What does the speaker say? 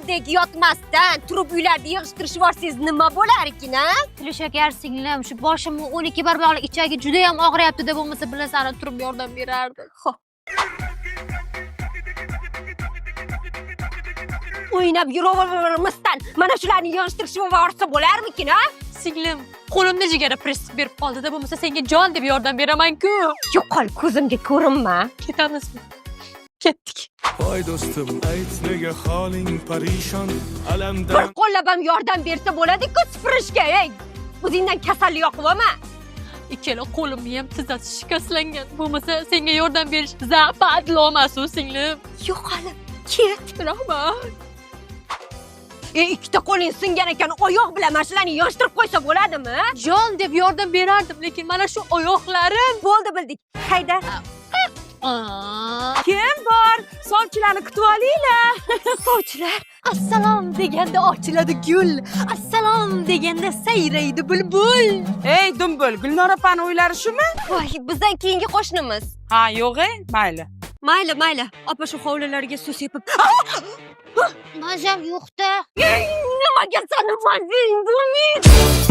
Bizdek yotmasdan turib uylarni yig'ishtirishib olsangiz nima bo'lar ekan, ha? Tili shakar singlim, shu boshimni 12 barmoqli ichagi juda ham og'riyapti-da bo'lmasa bilasana turib yordam berardi. Xo'p. O'ynab yuravermasdan mana shularni yig'ishtirishib yuborsa bo'larmikin, ha? Singlim, qo'limda jigara pressib berib qoldi-da bo'lmasa senga jon deb yordam beraman-ku. Yo'qol, ko'zimga ko'rinma. Ketamizmi? Ketdik. Voy do'stim, ayt nega holing parishon, Bir alamdan qo'llab ham yordam bersa bo'ladi-ku supurishga, ey. O'zingdan kasallik yoqibmi? Ikkala qo'limni ham tizzasi shikastlangan. Bo'lmasa senga yordam berish zapadlo emas-u singlim. Yo'qolib, ket. Rahmat. Ikkita qo'ling singan ekan, oyoq bilan mana shularni yig'ishtirib qo'ysa bo'ladimi? Jon deb yordam berardim, lekin mana shu oyoqlarim. Bo'ldi, bildik. Hayda. Kim bor? Sovchilarni kutib olinglar. Sovchilar. Assalom deganda ochiladi gul. Assalom deganda sayraydi bulbul. Ey Dumbul, Gulnora opani uylari shumi? Voy, bizdan keyingi qo'shnimiz. Ha, yo'q, mayli. Mayli. Opa shu hovlilarga suv sepib. Mazam yo'q-da. Nimaga sanaman, bo'lmaydi.